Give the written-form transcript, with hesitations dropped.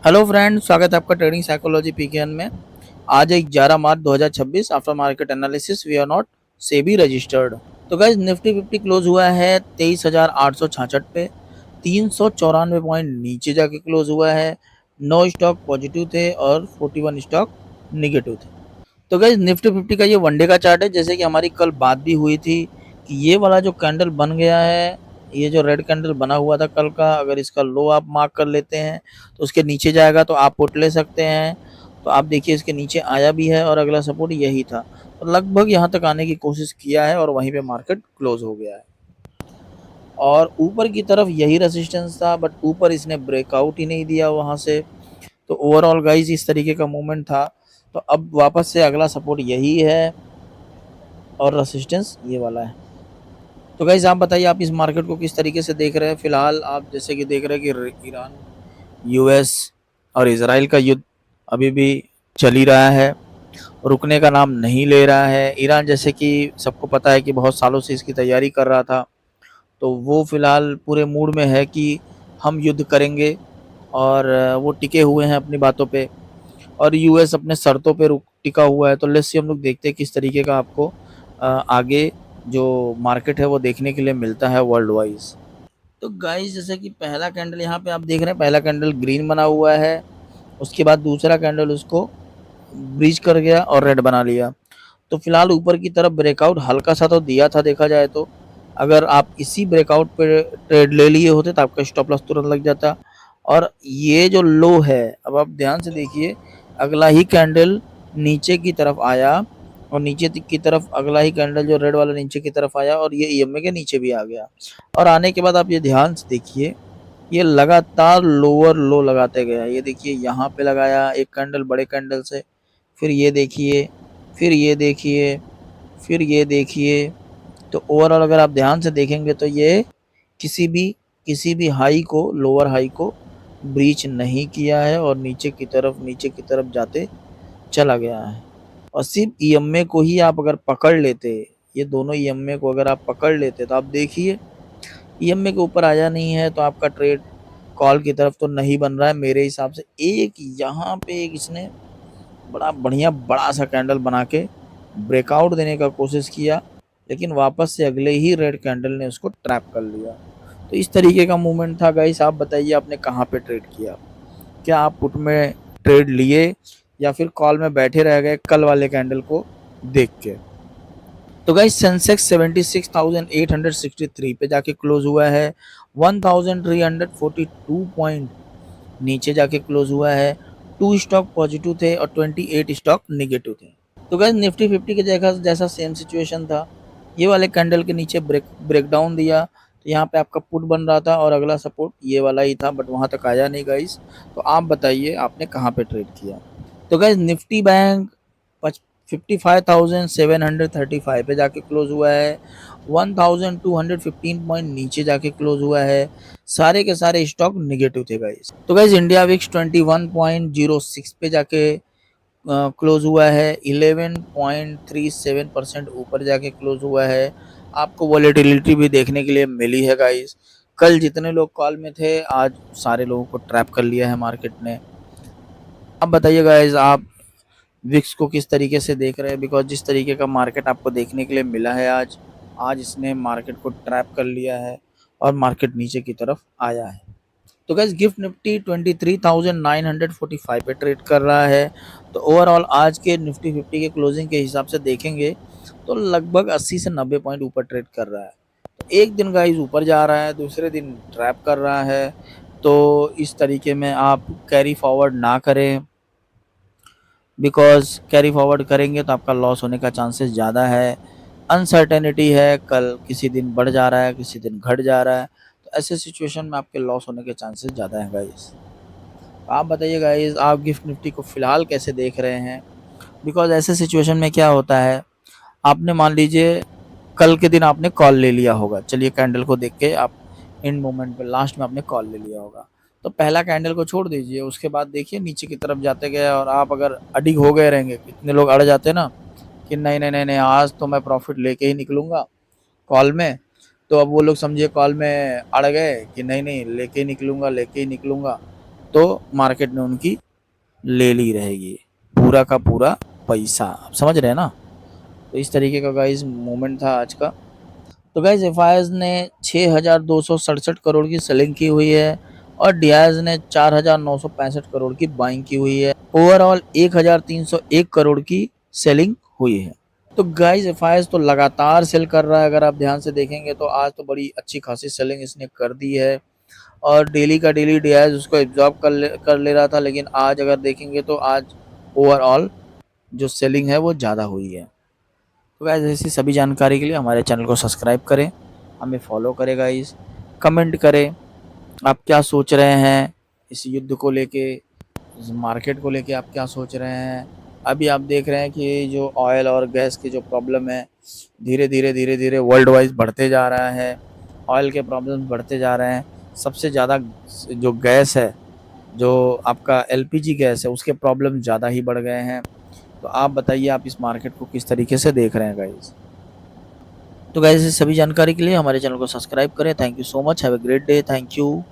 Hello friend, स्वागत है आपका ट्रेडिंग साइकोलॉजी पीकेएन में। आज है 11 मार्च 2026। After market analysis we are not SEBI registered. तो गाइस निफ्टी 50 क्लोज हुआ है 23,866 पे, 394 पॉइंट नीचे जाके क्लोज हुआ है। 9 स्टॉक पॉजिटिव थे और 41 स्टॉक निगेटिव थे। तो गाइस निफ्टी 50 का ये वनडे का चार्ट है। जैसे कि हमारी कल बात भी हुई थी कि ये वाला जो कैंडल बन गया है, ये जो रेड कैंडल बना हुआ था कल का, अगर इसका लो आप मार्क कर लेते हैं तो उसके नीचे जाएगा तो आप पुट ले सकते हैं। तो आप देखिए इसके नीचे आया भी है और अगला सपोर्ट यही था, तो लगभग यहाँ तक आने की कोशिश किया है और वहीं पे मार्केट क्लोज हो गया है। और ऊपर की तरफ यही रेजिस्टेंस था, बट ऊपर इसने ब्रेकआउट ही नहीं दिया वहां से। तो ओवरऑल गाइज इस तरीके का मूवमेंट था। तो अब वापस से अगला सपोर्ट यही है और रेसिस्टेंस ये वाला है। तो गाइज आप बताइए, आप इस मार्केट को किस तरीके से देख रहे हैं। फिलहाल आप जैसे कि देख रहे हैं कि ईरान, यूएस और इसराइल का युद्ध अभी भी चल ही रहा है, रुकने का नाम नहीं ले रहा है। ईरान जैसे कि सबको पता है कि बहुत सालों से इसकी तैयारी कर रहा था, तो वो फिलहाल पूरे मूड में है कि हम युद्ध करेंगे और वो टिके हुए हैं अपनी बातों पे। और यूएस अपने शर्तों पे टिका हुआ है। तो लेट्स सी हम लोग देखते हैं किस तरीके का आपको आगे जो मार्केट है वो देखने के लिए मिलता है वर्ल्ड वाइज। तो गाइस जैसे कि पहला कैंडल यहाँ पे आप देख रहे हैं, पहला कैंडल ग्रीन बना हुआ है, उसके बाद दूसरा कैंडल उसको ब्रीच कर गया और रेड बना लिया। तो फिलहाल ऊपर की तरफ ब्रेकआउट हल्का सा तो दिया था देखा जाए तो। अगर आप इसी ब्रेकआउट पे ट्रेड ले लिए होते तो आपका स्टॉप लॉस तुरंत लग जाता। और ये जो लो है, अब आप ध्यान से देखिए, अगला ही कैंडल नीचे की तरफ आया और नीचे की तरफ अगला ही कैंडल जो रेड वाला नीचे की तरफ आया और ये ईएमए के नीचे भी आ गया। और आने के बाद आप ये ध्यान से देखिए, ये लगातार लोअर लो लगाते गया। ये देखिए यहाँ पे लगाया एक कैंडल बड़े कैंडल से, फिर ये देखिए, फिर ये देखिए, फिर ये देखिए। तो ओवरऑल अगर आप ध्यान से देखेंगे तो ये किसी भी हाई को, लोअर हाई को ब्रीच नहीं किया है और नीचे की तरफ जाते चला गया है। और सिर्फ ईएमए को ही आप अगर पकड़ लेते, ये दोनों ईएमए को अगर आप पकड़ लेते तो आप देखिए ईएमए के ऊपर आया नहीं है तो आपका ट्रेड कॉल की तरफ तो नहीं बन रहा है मेरे हिसाब से। एक यहाँ पे एक इसने बड़ा बढ़िया बड़ा सा कैंडल बना के ब्रेकआउट देने का कोशिश किया, लेकिन वापस से अगले ही रेड कैंडल ने उसको ट्रैप कर लिया। तो इस तरीके का मूवमेंट था गाइस। आप बताइए आपने कहाँ पे ट्रेड किया, क्या आप पुट में ट्रेड लिए या फिर कॉल में बैठे रह गए कल वाले कैंडल को देख के। तो गाइस सेंसेक्स 76,863 पे जाके क्लोज हुआ है, 1342 पॉइंट नीचे जाके क्लोज हुआ है। 2 स्टॉक पॉजिटिव थे और 28 स्टॉक निगेटिव थे। तो गाइस निफ्टी 50 के जैसा सेम सिचुएशन था। ये वाले कैंडल के नीचे ब्रेकडाउन दिया, तो यहाँ पे आपका पुट बन रहा था और अगला सपोर्ट ये वाला ही था, बट वहां तक आया नहीं गाइस। तो आप बताइए आपने कहाँ पे ट्रेड किया। तो गाइस निफ्टी बैंक 55,735 पे जाके क्लोज हुआ है, 1215 पॉइंट नीचे जाके क्लोज हुआ है। सारे के सारे स्टॉक निगेटिव थे गाइस। तो गाइस इंडिया विक्स 21.06 पे जाके क्लोज हुआ है, 11.37% ऊपर जाके क्लोज हुआ है। आपको वॉलेटिलिटी भी देखने के लिए मिली है गाइस। कल जितने लोग कॉल में थे आज सारे लोगों को ट्रैप कर लिया है मार्केट ने। अब बताइए गाइस आप विक्स को किस तरीके से देख रहे हैं, बिकॉज जिस तरीके का मार्केट आपको देखने के लिए मिला है आज, आज इसने मार्केट को ट्रैप कर लिया है और मार्केट नीचे की तरफ आया है। तो गैस गिफ्ट निफ्टी 23,945 पे ट्रेड कर रहा है। तो ओवरऑल आज के निफ्टी 50 के क्लोजिंग के हिसाब से देखेंगे तो लगभग 80 से 90 पॉइंट ऊपर ट्रेड कर रहा है। तो एक दिन गाइस ऊपर जा रहा है, दूसरे दिन ट्रैप कर रहा है। तो इस तरीके में आप कैरी फॉरवर्ड ना करें, बिकॉज कैरी फॉरवर्ड करेंगे तो आपका लॉस होने का चांसेस ज़्यादा है। अनसर्टेनिटी है, कल किसी दिन बढ़ जा रहा है किसी दिन घट जा रहा है, तो ऐसे सिचुएशन में आपके लॉस होने के चांसेस ज़्यादा हैं गाइस। आप बताइए गाइस आप गिफ्ट निफ्टी को फ़िलहाल कैसे देख रहे हैं, बिकॉज ऐसे सिचुएशन में क्या होता है, आपने मान लीजिए कल के दिन आपने कॉल ले लिया होगा, चलिए कैंडल को देख के आप इन मोमेंट पे लास्ट में आपने कॉल ले लिया होगा, तो पहला कैंडल को छोड़ दीजिए, उसके बाद देखिए नीचे की तरफ जाते गए और आप अगर अडिग हो गए रहेंगे, कितने लोग अड़ जाते हैं ना कि नहीं नहीं नहीं नहीं आज तो मैं प्रॉफिट लेके ही निकलूंगा कॉल में। तो अब वो लोग समझिए कॉल में अड़ गए कि नहीं नहीं लेके ही निकलूंगा लेके ही निकलूंगा। तो मार्केट ने उनकी ले ली रहेगी पूरा का पूरा पैसा। आप समझ रहे हैं ना। तो इस तरीके का गाइस मूवमेंट था आज का। तो गाइस एफआईआईज ने 6,267 करोड़ की सेलिंग की हुई है और डीआईज ने 4,965 करोड़ की बाइंग की हुई है। ओवरऑल 1,301 करोड़ की सेलिंग हुई है। तो गाइस एफआईआईज तो लगातार सेल कर रहा है। अगर आप ध्यान से देखेंगे तो आज तो बड़ी अच्छी खासी सेलिंग इसने कर दी है और डेली का डेली डीआईज उसको एब्जॉर्ब कर ले रहा था, लेकिन आज अगर देखेंगे तो आज ओवरऑल जो सेलिंग है वो ज़्यादा हुई है। तो गाइस ऐसी सभी जानकारी के लिए हमारे चैनल को सब्सक्राइब करें, हमें फॉलो करें गाइस, कमेंट करें आप क्या सोच रहे हैं इस युद्ध को लेके, इस मार्केट को लेके आप क्या सोच रहे हैं। अभी आप देख रहे हैं कि जो ऑयल और गैस की जो प्रॉब्लम है धीरे धीरे वर्ल्ड वाइज बढ़ते जा रहा है। ऑयल के प्रॉब्लम बढ़ते जा रहे हैं। सबसे ज़्यादा जो गैस है, जो आपका एलपीजी गैस है, उसके प्रॉब्लम ज़्यादा ही बढ़ गए हैं। तो आप बताइए आप इस मार्केट को किस तरीके से देख रहे हैं गाइस। तो गाइस इस सभी जानकारी के लिए हमारे चैनल को सब्सक्राइब करें। Thank you so much, have a great day, thank you.